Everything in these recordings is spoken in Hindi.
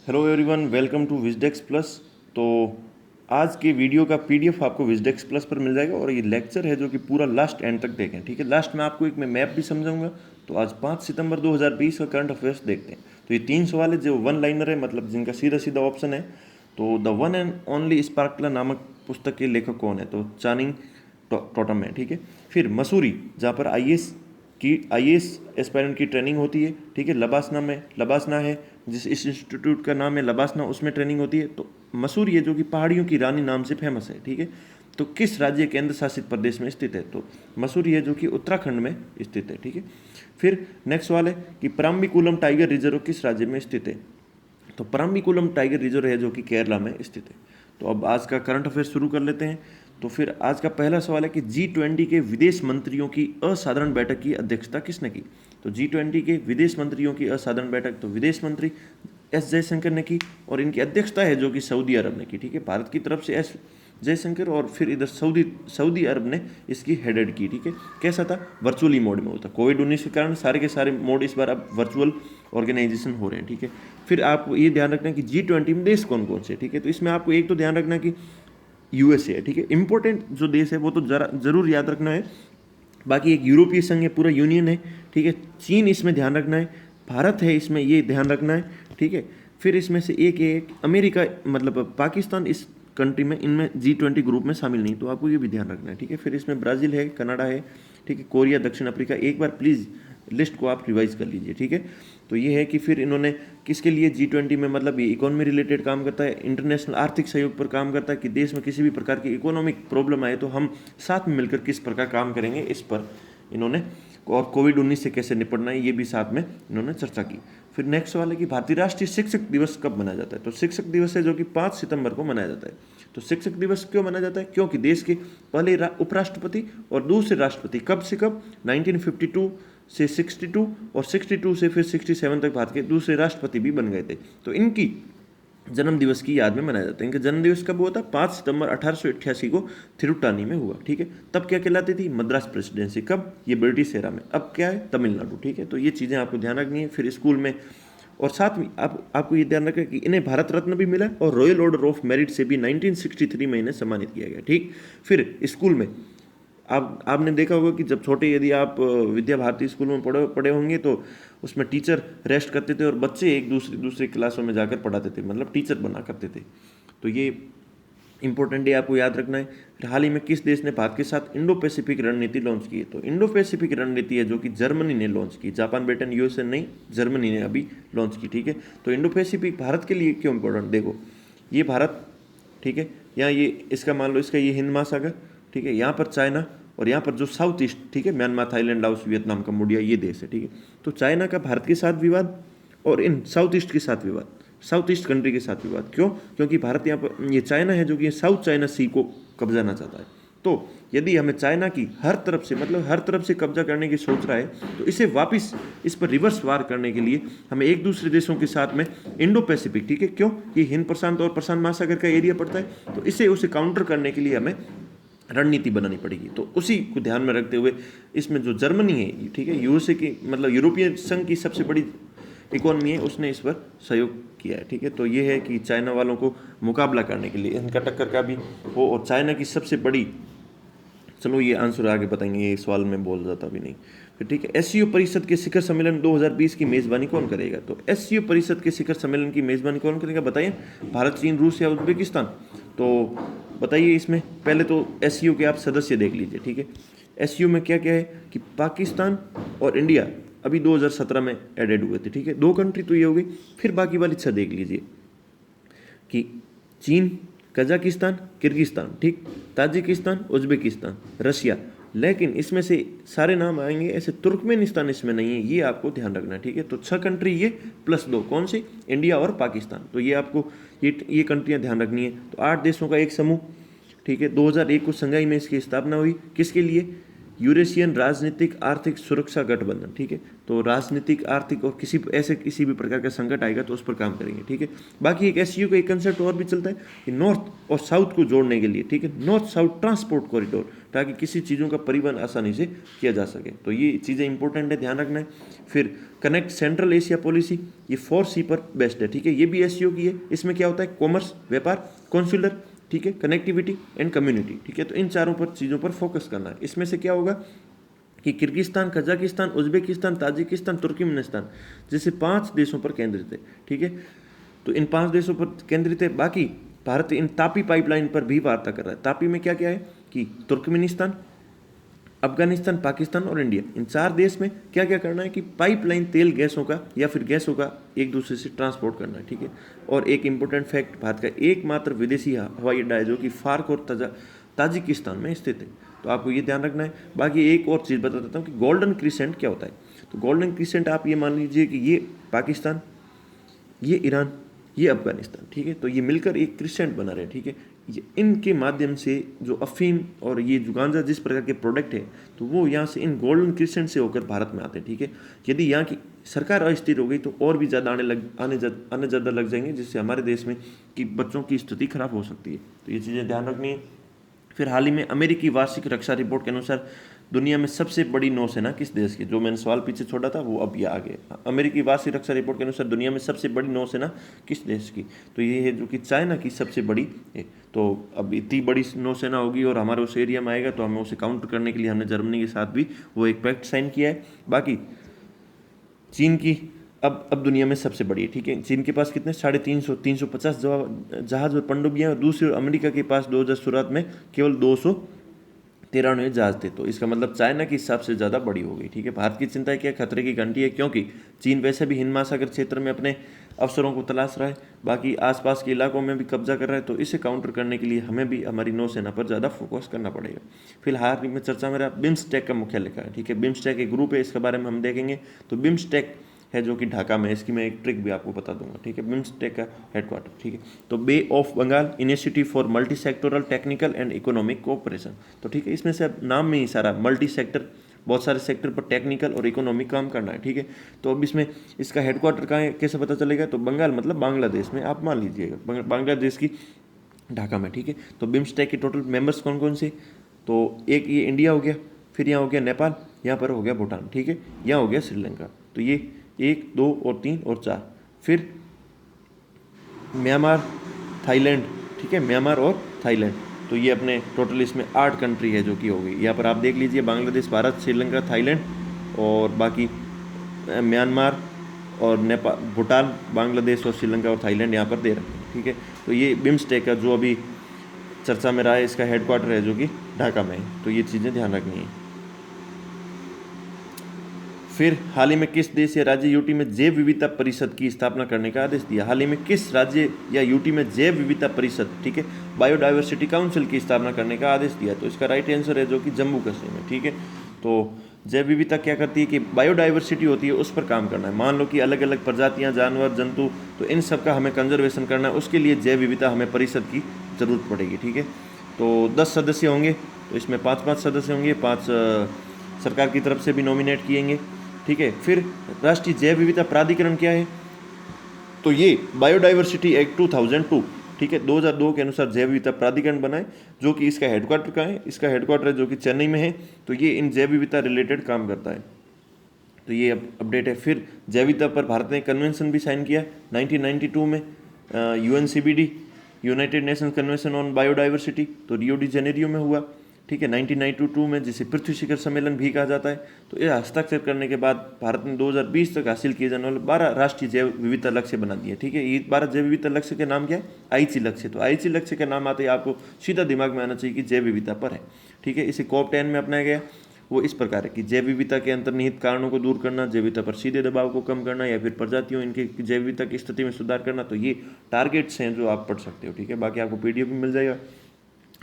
Hello everyone, welcome to Wisdex plus. तो आज के वीडियो का पीडीएफ आपको विजडेक्स प्लस पर मिल जाएगा और ये लेक्चर है जो कि पूरा लास्ट एंड तक देखें, ठीक है। लास्ट में आपको एक मैं मैप भी समझाऊंगा। तो आज 5 सितंबर 2020 का करंट अफेयर्स देखते हैं। तो ये 3 सवाल है जो वन लाइनर है, मतलब जिनका सीधा सीधा ऑप्शन है। तो द वन एंड ओनली स्पार्कला नामक पुस्तक के लेखक कौन है? तो चानिंग टॉटम है, ठीक है। फिर मसूरी, जहाँ पर आईएएस एस्पायरेंट की ट्रेनिंग होती है, ठीक है। लबासना है जिस इस इंस्टीट्यूट का नाम है लबासना, उसमें ट्रेनिंग होती है। तो मसूरी है जो कि पहाड़ियों की रानी नाम से फेमस है, ठीक है। तो किस राज्य केंद्र शासित प्रदेश में स्थित है? तो मसूरी है जो कि उत्तराखंड में स्थित है, ठीक है। फिर नेक्स्ट सवाल है कि पराम्बिकुलम टाइगर रिजर्व किस राज्य में स्थित है? तो पराम्बिकुलम टाइगर रिजर्व है जो कि केरला में स्थित है। तो अब आज का करंट अफेयर शुरू कर लेते हैं। तो फिर आज का पहला सवाल है कि G20 के विदेश मंत्रियों की असाधारण बैठक की अध्यक्षता किसने की? तो G20 के विदेश मंत्रियों की असाधारण बैठक तो विदेश मंत्री एस जयशंकर ने की, और इनकी अध्यक्षता है जो कि सऊदी अरब ने की, ठीक है। भारत की तरफ से एस जयशंकर और फिर इधर सऊदी अरब ने इसकी हेडेड की, ठीक है। कैसा था? वर्चुअली मोड में होता। कोविड-19 के कारण सारे के सारे मोड इस बार अब वर्चुअल ऑर्गेनाइजेशन हो रहे हैं, ठीक है। फिर आपको ये ध्यान रखना है कि G20 में देश कौन कौन से, ठीक है। तो इसमें आपको एक तो ध्यान रखना कि यूएसए है, ठीक है। इंपॉर्टेंट जो देश है वो तो जरूर याद रखना है। बाकी एक यूरोपीय संघ है, पूरा यूनियन है, ठीक है। चीन इसमें ध्यान रखना है, भारत है इसमें, ये ध्यान रखना है, ठीक है। फिर इसमें से एक अमेरिका, मतलब पाकिस्तान इस कंट्री में, इनमें G20 ग्रुप में शामिल नहीं, तो आपको ये भी ध्यान रखना है, ठीक है। फिर इसमें ब्राज़ील है, कनाडा है, ठीक है, कोरिया, दक्षिण अफ्रीका। एक बार प्लीज़ लिस्ट को आप रिवाइज कर लीजिए, ठीक है। तो ये है कि फिर इन्होंने किसके लिए G20 में, मतलब ये इकोनॉमी रिलेटेड काम करता है, इंटरनेशनल आर्थिक सहयोग पर काम करता है कि देश में किसी भी प्रकार की इकोनॉमिक प्रॉब्लम आए तो हम साथ में मिलकर किस प्रकार काम करेंगे, इस पर इन्होंने, और कोविड-19 से कैसे निपटना है ये भी साथ में इन्होंने चर्चा की। फिर नेक्स्ट सवाल है कि भारतीय राष्ट्रीय शिक्षक दिवस कब मनाया जाता है? तो शिक्षक दिवस है जो कि 5 सितंबर को मनाया जाता है। तो शिक्षक दिवस क्यों मनाया जाता है? क्योंकि देश के पहले उपराष्ट्रपति और दूसरे राष्ट्रपति कब से कब 1952 से 62 और 62 से फिर 67 तक भारत के दूसरे राष्ट्रपति भी बन गए थे। तो इनकी जन्म दिवस की याद में मनाया जाता है। इनका जन्म दिवस कब हुआ था? 5 सितंबर 1888 को थिरुट्टानी में हुआ, ठीक है। तब क्या कहलाती थी? मद्रास प्रेसिडेंसी। कब? ये ब्रिटिश एरा में। अब क्या है? तमिलनाडु, ठीक है। तो ये चीज़ें आपको ध्यान रखनी है। फिर स्कूल में, और साथ में आपको ये ध्यान रखें कि इन्हें भारत रत्न भी मिला और रॉयल ऑर्डर ऑफ मेरिट से भी 1963 में इन्हें सम्मानित किया गया, ठीक। फिर स्कूल में आपने देखा होगा कि जब छोटे, यदि आप विद्या भारती स्कूल में पढ़े होंगे तो उसमें टीचर रेस्ट करते थे और बच्चे एक दूसरे क्लासों में जाकर पढ़ाते थे, मतलब टीचर बना करते थे। तो ये इंपॉर्टेंट डे आपको याद रखना है। फिर हाल ही में किस देश ने भारत के साथ इंडो पैसिफिक रणनीति लॉन्च की है? तो इंडो पैसिफिक रणनीति है जो कि जर्मनी ने लॉन्च की। जापान, ब्रिटेन, यूएसए नहीं, जर्मनी ने अभी लॉन्च की, ठीक है। तो इंडो पैसिफिक भारत के लिए क्यों इंपॉर्टेंट? देखो, ये भारत, ठीक है, यहाँ ये इसका मान लो इसका ये हिंद महासागर, ठीक है, यहाँ पर चाइना, और यहाँ पर जो साउथ ईस्ट, ठीक है, Myanmar, Thailand, Laos, Vietnam, Cambodia, ये देश है, ठीक है। तो चाइना का भारत के साथ विवाद और इन साउथ ईस्ट के साथ विवाद, साउथ ईस्ट कंट्री के साथ विवाद, क्यों? क्योंकि भारत यहाँ पर, ये चाइना है जो कि साउथ चाइना सी को कब्जाना चाहता है। तो यदि हमें चाइना की हर तरफ से, मतलब हर तरफ से कब्जा करने की सोच रहा है, तो इसे वापस इस पर रिवर्स वार करने के लिए हमें एक दूसरे देशों के साथ में इंडो पैसिफिक, ठीक है, क्यों? ये हिंद प्रशांत और प्रशांत महासागर का एरिया पड़ता है, तो उसे काउंटर करने के लिए हमें रणनीति बनानी पड़ेगी। तो उसी को ध्यान में रखते हुए इसमें जो जर्मनी है, ठीक है, यूएसए की, मतलब यूरोपियन संघ की सबसे बड़ी इकोनॉमी है, उसने इस पर सहयोग किया है, ठीक है। तो ये है कि चाइना वालों को मुकाबला करने के लिए, इनका टक्कर का भी हो, और चाइना की सबसे बड़ी, चलो ये आंसर आगे बताएंगे, ये सवाल में बोल जाता भी नहीं। फिर ठीक है, एससीओ परिषद के शिखर सम्मेलन 2020 की मेज़बानी कौन करेगा? तो एससीओ परिषद के शिखर सम्मेलन की मेज़बानी कौन करेगा, बताइए? भारत, चीन, रूस या उज्बेकिस्तान? तो बताइए इसमें। पहले तो एससीओ के आप सदस्य देख लीजिए, ठीक है। एससीओ में क्या क्या है कि पाकिस्तान और इंडिया अभी 2017 में एडेड हुए थे, ठीक है। 2 कंट्री तो ये हो गई। फिर बाकी वाली 6 देख लीजिए कि चीन, कजाकिस्तान, किर्गिस्तान, ठीक, ताजिकिस्तान, उज्बेकिस्तान, रशिया। लेकिन इसमें से सारे नाम आएंगे, ऐसे तुर्कमेनिस्तान इसमें नहीं है, ये आपको ध्यान रखना है, ठीक है। तो 6 कंट्री ये प्लस 2, कौन सी? इंडिया और पाकिस्तान। तो ये आपको ये कंट्रियां ध्यान रखनी है। तो 8 देशों का एक समूह, ठीक है। 2001 को शंघाई में इसकी स्थापना हुई, किसके लिए? यूरेशियन राजनीतिक आर्थिक सुरक्षा गठबंधन, ठीक है। तो राजनीतिक, आर्थिक और किसी भी प्रकार का संकट आएगा तो उस पर काम करेंगे, ठीक है। बाकी एक एससीओ का एक कंसेप्ट और भी चलता है कि नॉर्थ और साउथ को जोड़ने के लिए, ठीक है, नॉर्थ साउथ ट्रांसपोर्ट कॉरिडोर, ताकि किसी चीज़ों का परिवहन आसानी से किया जा सके। तो ये चीज़ें इंपॉर्टेंट है, ध्यान रखना है। फिर कनेक्ट सेंट्रल एशिया पॉलिसी, ये 4C पर बेस्ड है, ठीक है। ये भी एसईओ की है। इसमें क्या होता है, कॉमर्स, व्यापार, कॉन्सुलर, ठीक है, कनेक्टिविटी एंड कम्युनिटी, ठीक है। तो इन चारों पर चीज़ों पर फोकस करना है। इसमें से क्या होगा कि Kyrgyzstan, Kazakhstan, Uzbekistan, Tajikistan, Turkmenistan जैसे 5 देशों पर केंद्रित है, ठीक है। तो इन 5 देशों पर केंद्रित है। बाकी भारत इन तापी पाइपलाइन पर भी वार्ता कर रहा है। तापी में क्या क्या है कि तुर्कमेनिस्तान, अफगानिस्तान, पाकिस्तान और इंडिया, इन 4 देश में क्या क्या करना है कि पाइपलाइन तेल गैसों का या फिर गैसों का एक दूसरे से ट्रांसपोर्ट करना है, ठीक है। और एक इंपॉर्टेंट फैक्ट, भारत का एकमात्र विदेशी हवाई अड्डा है जो कि फार्क और ताजिकिस्तान में स्थित है। तो आपको ये ध्यान रखना है। बाकी एक और चीज़ बता देता हूँ कि गोल्डन क्रिसेंट क्या होता है। तो गोल्डन क्रिसेंट आप ये मान लीजिए कि ये पाकिस्तान, ये ईरान, ये अफगानिस्तान, ठीक है। तो ये मिलकर एक क्रिसेंट बना रहे हैं, ठीक है। ये इनके माध्यम से जो अफीम और ये जो गांजा जिस प्रकार के प्रोडक्ट है, तो वो यहाँ से इन गोल्डन क्रिसेंट से होकर भारत में आते हैं, ठीक है। यदि यहाँ की सरकार अस्थिर हो गई तो और भी ज़्यादा आने ज़्यादा लग जाएंगे, जिससे हमारे देश में कि बच्चों की स्थिति खराब हो सकती है। तो ये चीज़ें ध्यान रखनी है। फिर हाल ही में अमेरिकी वार्षिक रक्षा रिपोर्ट के अनुसार दुनिया में सबसे बड़ी नौसेना किस देश की, जो मैंने सवाल पीछे छोड़ा था वो अब ये आ गया। अमेरिकी वार्षिक रक्षा रिपोर्ट के अनुसार दुनिया में सबसे बड़ी नौसेना किस देश की, तो ये है जो कि चाइना की सबसे बड़ी है। तो अब इतनी बड़ी नौसेना होगी और हमारे उस एरिया में आएगा तो हमें उसे काउंटर करने के लिए हमने जर्मनी के साथ भी वो एक पैक्ट साइन किया है। बाकी चीन की अब दुनिया में सबसे बड़ी है, ठीक है। चीन के पास कितने 350 जहाज और पनडुब्बियां, और दूसरे अमेरिका के पास 2017 में केवल 293 जहाज थे। तो इसका मतलब चाइना की सबसे ज़्यादा बड़ी हो गई, ठीक है। भारत की चिंता क्या, खतरे की घंटी है, क्योंकि चीन वैसे भी हिंद महासागर क्षेत्र में अपने अवसरों को तलाश रहा है, बाकी आसपास के इलाकों में भी कब्जा कर रहा है। तो इसे काउंटर करने के लिए हमें भी हमारी नौसेना पर ज़्यादा फोकस करना पड़ेगा। फिलहाल में चर्चा में रहा बिम्स्टेक का मुख्यालय का है, ठीक है। बिम्स्टेक एक ग्रुप है, इसके बारे में हम देखेंगे। तो बिम्स्टेक है जो कि ढाका में, इसकी मैं एक ट्रिक भी आपको बता दूंगा, ठीक है। बिम्स्टेक का हेडक्वार्टर, ठीक है। तो bay of Bengal initiative for multi sectoral technical and economic cooperation, तो ठीक है। इसमें से अब नाम में ही सारा मल्टी सेक्टर, बहुत सारे सेक्टर पर टेक्निकल और इकोनॉमिक काम करना है, ठीक है। तो अब इसमें इसका हेडक्वार्टर कहाँ है, कैसे पता चलेगा, तो बंगाल मतलब बांग्लादेश में आप मान लीजिएगा, बांग्लादेश की ढाका में, ठीक है। तो बिम्स्टेक के टोटल मेंबर्स कौन कौन से, तो एक ये इंडिया हो गया, फिर यहाँ हो गया नेपाल, यहाँ पर हो गया भूटान, ठीक है। यहाँ हो गया श्रीलंका। तो ये 1, 2 और 3 और 4, फिर म्यांमार, थाईलैंड, ठीक है, म्यांमार और थाईलैंड। तो ये अपने टोटल इसमें 8 कंट्री है जो कि हो गई। यहाँ पर आप देख लीजिए बांग्लादेश, भारत, श्रीलंका, थाईलैंड और बाकी म्यांमार और नेपाल, भूटान, बांग्लादेश और श्रीलंका और थाईलैंड यहाँ पर दे रखे हैं, ठीक है। तो ये बिम्स्टेक का जो अभी चर्चा में रहा है, इसका हेडक्वार्टर है जो कि ढाका में है। तो ये चीज़ें ध्यान रखनी है। फिर हाल ही में किस देश या राज्य यूटी में जैव विविधता परिषद की स्थापना करने का आदेश दिया। हाल ही में किस राज्य या यूटी में जैव विविधता परिषद, ठीक है, बायोडाइवर्सिटी काउंसिल की स्थापना करने का आदेश दिया। तो इसका राइट आंसर है जो कि जम्मू कश्मीर में, ठीक है। तो जैव विविधता क्या करती है कि बायोडाइवर्सिटी होती है, उस पर काम करना है। मान लो कि अलग अलग प्रजातियां, जानवर, जंतु, तो इन सब का हमें कंजर्वेशन करना है, उसके लिए जैव विविधता हमें परिषद की जरूरत पड़ेगी, ठीक है। तो 10 सदस्य होंगे, तो इसमें 5-5 सदस्य होंगे, 5 सरकार की तरफ से भी नॉमिनेट किएंगे, ठीक है। फिर राष्ट्रीय जैव विविधता प्राधिकरण क्या है, तो ये बायोडाइवर्सिटी एक्ट 2002, ठीक है, 2002 के अनुसार जैव विविधता प्राधिकरण बनाए, जो कि इसका हेडक्वार्टर कहाँ है, इसका हेडक्वार्टर है जो कि चेन्नई में है। तो ये इन जैव विविधता रिलेटेड काम करता है। तो ये अपडेट है। फिर जैव विविधता पर भारत ने कन्वेंशन भी साइन किया 1992 में, UNCBD, United Nations convention on biodiversity, तो रियो डी जेनेरियो में हुआ, ठीक है, 1992 में, जिसे पृथ्वी शिखर सम्मेलन भी कहा जाता है। तो ये हस्ताक्षर करने के बाद भारत ने 2020 तक हासिल किए जाने वाले 12 राष्ट्रीय जैव विविधता लक्ष्य बना दिए, ठीक है। ये 12 जैव विविधता लक्ष्य के नाम क्या है, आईची लक्ष्य। तो आईची लक्ष्य का नाम आते ही आपको सीधा दिमाग में आना चाहिए कि जैव विविधता पर है, ठीक है। इसे COP10 में अपनाया गया। वो इस प्रकार है कि जैव विविधता के अंतर्निहित कारणों को दूर करना, जैव विविधता पर सीधे दबाव को कम करना, या फिर प्रजातियों इनके जैव विविधता की स्थिति में सुधार करना। तो ये टारगेट्स हैं जो आप पढ़ सकते हो, ठीक है। बाकी आपको PDF भी मिल जाएगा।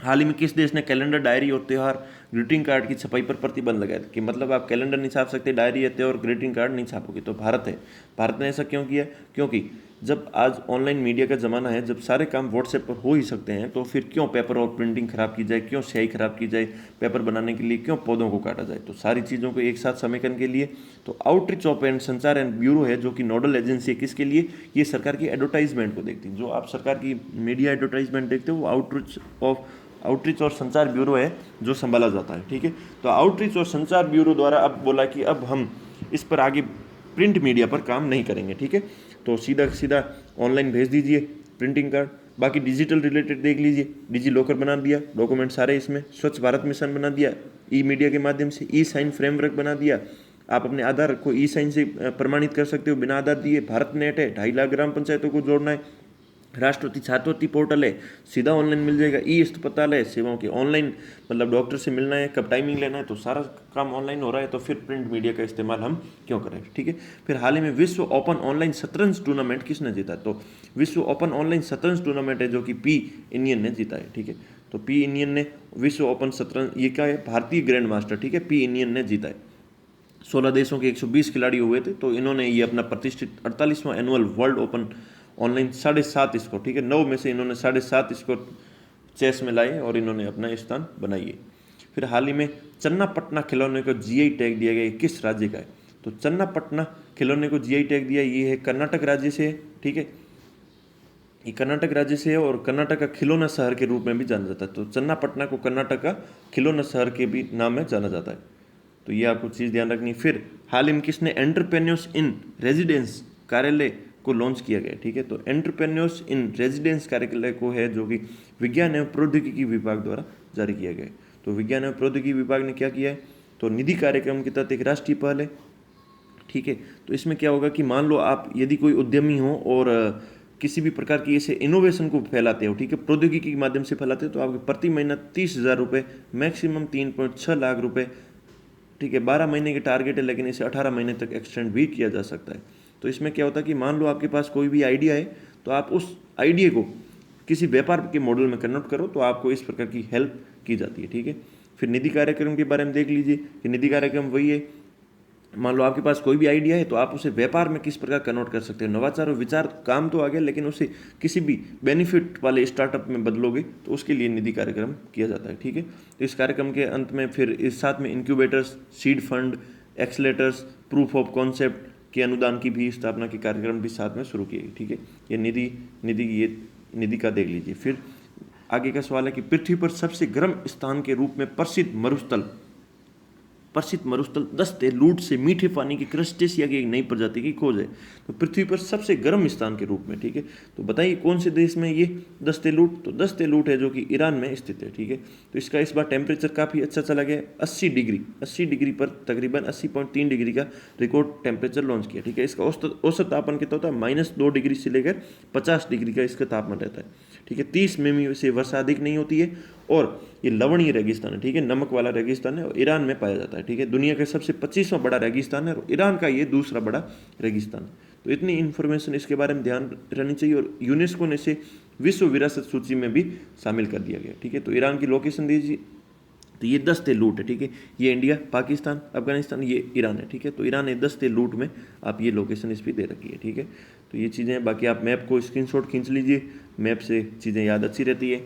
हाल ही में किस देश ने कैलेंडर, डायरी और त्यौहार ग्रीटिंग कार्ड की छपाई पर प्रतिबंध लगाया कि मतलब आप कैलेंडर नहीं छाप सकते, डायरी या त्यौहार ग्रीटिंग कार्ड नहीं छापोगे। तो भारत है। भारत ने ऐसा क्यों किया, क्योंकि जब आज ऑनलाइन मीडिया का ज़माना है, जब सारे काम व्हाट्सएप पर हो ही सकते हैं, तो फिर क्यों पेपर और प्रिंटिंग खराब की जाए, क्यों स्याही खराब की जाए, पेपर बनाने के लिए क्यों पौधों को काटा जाए। तो सारी चीज़ों को एक साथ समेकन के लिए तो आउटरीच ऑफ एंड संचार एंड ब्यूरो है जो कि नोडल एजेंसी है किसके लिए, ये सरकार की एडवर्टाइजमेंट को देखती है। जो आप सरकार की मीडिया एडवर्टाइजमेंट देखते हो वो आउटरीच ऑफ आउटरीच और संचार ब्यूरो है जो संभाला जाता है, ठीक है। तो आउटरीच और संचार ब्यूरो द्वारा अब बोला कि अब हम इस पर आगे प्रिंट मीडिया पर काम नहीं करेंगे, ठीक है। तो सीधा सीधा ऑनलाइन भेज दीजिए प्रिंटिंग कार्ड। बाकी डिजिटल रिलेटेड देख लीजिए, डिजी लॉकर बना दिया, डॉक्यूमेंट सारे इसमें, स्वच्छ भारत मिशन बना दिया ई मीडिया के माध्यम से, ई साइन फ्रेमवर्क बना दिया, आप अपने आधार को ई साइन से प्रमाणित कर सकते हो बिना आधार दिए, भारत नेट है, 2.5 लाख ग्राम पंचायतों को जोड़ना है, राष्ट्रपति छात्रवृत्ति पोर्टल है, सीधा ऑनलाइन मिल जाएगा, ई अस्पताल है, सेवाओं के ऑनलाइन, मतलब डॉक्टर से मिलना है, कब टाइमिंग लेना है, तो सारा काम ऑनलाइन हो रहा है, तो फिर प्रिंट मीडिया का इस्तेमाल हम क्यों करें, ठीक है। फिर हाल ही में विश्व ओपन ऑनलाइन शतरंज टूर्नामेंट किसने जीता, तो विश्व ओपन ऑनलाइन शतरंज टूर्नामेंट है जो कि पी इंडियन ने जीता है, ठीक है। तो पी इंडियन ने विश्व ओपन शतरंज, ये क्या है, भारतीय ग्रैंड मास्टर, ठीक है, पी इंडियन ने जीता है। 16 देशों के 120 खिलाड़ी हुए थे, तो इन्होंने ये अपना प्रतिष्ठित 48वां annual world open online 7.5 score, ठीक है, 9 में से इन्होंने 7.5 स्कोर चेस में लाए और इन्होंने अपना स्थान बनाइए। फिर हाल ही में चन्नापटना खिलौने को जीआई टैग दिया गया, किस राज्य का है, तो चन्नापटना खिलौने को जीआई टैग दिया, ये है कर्नाटक राज्य से है, ठीक है, ये कर्नाटक राज्य से है और कर्नाटक का खिलौना शहर के रूप में भी जाना जाता है। तो चन्नापटना को कर्नाटक का खिलौना शहर के भी नाम में जाना जाता है, तो ये आपको चीज़ ध्यान रखनी। फिर हाल ही में किसने एंटरप्रेन्योर्स इन रेजिडेंस कार्यालय को लॉन्च किया गया, ठीक है, तो एंटरप्रेन्योर्स इन रेजिडेंस कार्यालय को है जो कि विज्ञान एवं प्रौद्योगिकी विभाग द्वारा जारी किया गया है। तो विज्ञान एवं प्रौद्योगिकी विभाग ने क्या किया है, तो निधि कार्यक्रम के तहत एक राष्ट्रीय पहल है, ठीक है। तो इसमें क्या होगा कि मान लो आप यदि कोई उद्यमी हो और किसी भी प्रकार की ऐसे इनोवेशन को फैलाते हो, ठीक है, प्रौद्योगिकी के माध्यम से फैलाते हो, तो आपके प्रति महीना 30,000 रुपये, मैक्सिमम 3.6 लाख रुपये, ठीक है, 12 महीने के टारगेट है, लेकिन इसे 18 महीने तक एक्सटेंड भी किया जा सकता है। तो इसमें क्या होता है कि मान लो आपके पास कोई भी आइडिया है, तो आप उस आइडिया को किसी व्यापार के मॉडल में कन्वर्ट करो, तो आपको इस प्रकार की हेल्प की जाती है, ठीक है। फिर निधि कार्यक्रम के बारे में देख लीजिए कि निधि कार्यक्रम वही है, मान लो आपके पास कोई भी आइडिया है, तो आप उसे व्यापार में किस प्रकार कन्वर्ट कर सकते हो, नवाचार और विचार काम तो आ गया, लेकिन उसे किसी भी बेनिफिट वाले स्टार्टअप में बदलोगे, तो उसके लिए निधि कार्यक्रम किया जाता है, ठीक है। तो इस कार्यक्रम के अंत में फिर इस साथ में incubators, seed fund, accelerators, proof of concept के अनुदान की भी स्थापना के कार्यक्रम भी साथ में शुरू किए गए, ठीक है। ये निधि का देख लीजिए। फिर आगे का सवाल है कि पृथ्वी पर सबसे गर्म स्थान के रूप में प्रसिद्ध मरुस्थल दस्ते लूट से मीठे पानी की क्रस्टेशिया की एक नई प्रजाति की खोज है। तो पृथ्वी पर सबसे गर्म स्थान के रूप में, ठीक है, तो बताइए कौन से देश में ये दस्ते लूट, तो दस्ते लूट है जो कि ईरान में स्थित है, ठीक है। तो इसका इस बार टेम्परेचर काफ़ी अच्छा चला गया, 80 डिग्री पर तकरीबन 80.3 डिग्री का रिकॉर्ड टेम्परेचर लॉन्च किया, ठीक है। इसका औसत तापमान कितना होता है, -2 डिग्री से लेकर 50 डिग्री का इसका तापमान रहता है, ठीक है। 30 में से वर्षा अधिक नहीं होती है और ये लवणीय रेगिस्तान है, ठीक है, नमक वाला रेगिस्तान है और ईरान में पाया जाता है, ठीक है। दुनिया का सबसे 25वां बड़ा रेगिस्तान है और ईरान का ये दूसरा बड़ा रेगिस्तान है। तो इतनी इन्फॉर्मेशन इसके बारे में ध्यान रहनी चाहिए और यूनेस्को ने इसे विश्व विरासत सूची में भी शामिल कर दिया गया, ठीक है। तो ईरान की लोकेशन दीजिए, तो ये 10 लूट है, ठीक है, ये इंडिया, पाकिस्तान, अफगानिस्तान, ये ईरान है, ठीक है। तो ईरान ने 10 लूट में आप ये लोकेशन इस पर दे रखी है, ठीक है। तो ये चीज़ें, बाकी आप मैप को स्क्रीनशॉट खींच लीजिए, मैप से चीज़ें याद अच्छी रहती है।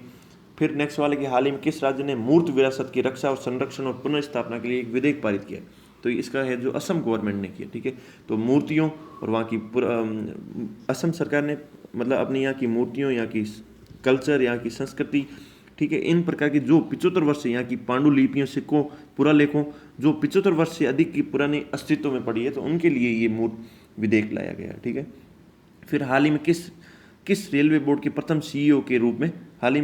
फिर नेक्स्ट वाले कि हाल ही में किस राज्य ने मूर्त विरासत की रक्षा और संरक्षण और पुनर्स्थापना के लिए एक विधेयक पारित किया, तो इसका है जो असम गवर्नमेंट ने किया, ठीक है। तो मूर्तियों और वहाँ की असम सरकार ने मतलब अपनी यहाँ की मूर्तियों, यहाँ की कल्चर, यहाँ की संस्कृति, ठीक है, इन प्रकार की जो 75 वर्ष से यहाँ की पांडुलिपियों, सिक्कों, पुरालेखों जो 75 वर्ष से अधिक की पुरानी अस्तित्व में पड़ी है, तो उनके लिए ये मूर्त विधेयक लाया गया, ठीक है। फिर हाल ही में किस रेलवे बोर्ड के प्रथम सीईओ के रूप में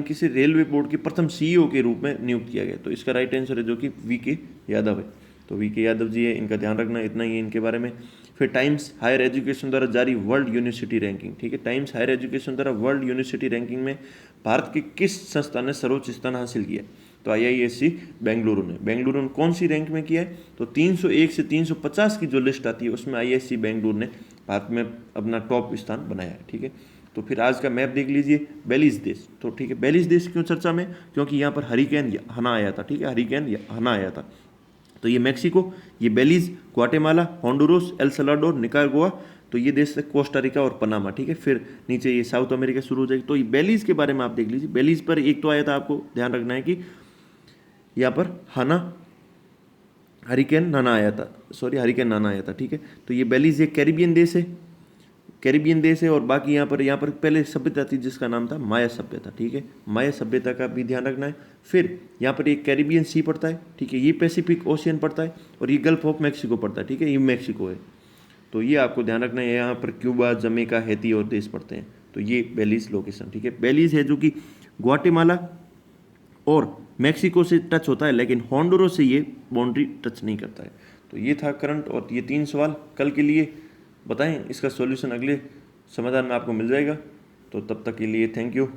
किसी रेलवे बोर्ड के प्रथम सीईओ के रूप में नियुक्त किया गया, तो इसका राइट आंसर है जो कि वीके यादव है। तो वीके यादव जी है, इनका ध्यान रखना, इतना ही है इनके बारे में। फिर टाइम्स हायर एजुकेशन द्वारा जारी वर्ल्ड यूनिवर्सिटी रैंकिंग, ठीक है, टाइम्स हायर एजुकेशन द्वारा वर्ल्ड यूनिवर्सिटी रैंकिंग में भारत के किस संस्थान ने सर्वोच्च स्थान हासिल किया, तो IISc बेंगलुरु ने कौन सी रैंक में किया है, तो 301 से 350 की जो लिस्ट आती है उसमें IISc बेंगलुरु ने भारत में अपना टॉप स्थान बनाया है, ठीक है। तो फिर आज का मैप देख लीजिए, बेलीज देश, तो ठीक है, बेलीज देश क्यों चर्चा में, क्योंकि यहाँ पर हरिकेन हना आया था, ठीक है, हरिकेन हना आया था। तो ये मैक्सिको, ये Belize, Guatemala, Honduras, El Salvador, Nicaragua, तो ये देश है कोस्टा रिका और पनामा, ठीक है। फिर नीचे ये साउथ अमेरिका शुरू हो जाएगी। तो ये बेलीज के बारे में आप देख लीजिए, बेलीज पर एक तो आया था, आपको ध्यान रखना है कि यहाँ पर हरिकेन नाना आया था, ठीक है। तो ये बेलीज एक कैरिबियन देश है, कैरिबियन देश है। और बाकी यहाँ पर पहले सभ्यता थी जिसका नाम था माया सभ्यता, ठीक है, माया सभ्यता का भी ध्यान रखना है। फिर यहाँ पर एक कैरिबियन सी पड़ता है, ठीक है, ये पैसिफिक ओशियन पड़ता है, और ये गल्फ ऑफ मैक्सिको पड़ता है, ठीक है, ये मैक्सिको है। तो ये आपको ध्यान रखना है। यहाँ पर क्यूबा, जमैका, हैती और देश पड़ते हैं। तो ये बेलीज लोकेशन, ठीक है, बेलीज है जो कि ग्वाटेमाला और मैक्सिको से टच होता है, लेकिन होंडुरास से ये बाउंड्री टच नहीं करता है। तो ये था करंट, और ये 3 सवाल कल के लिए बताएं। इसका सॉल्यूशन अगले समाधान में आपको मिल जाएगा। तो तब तक के लिए थैंक यू।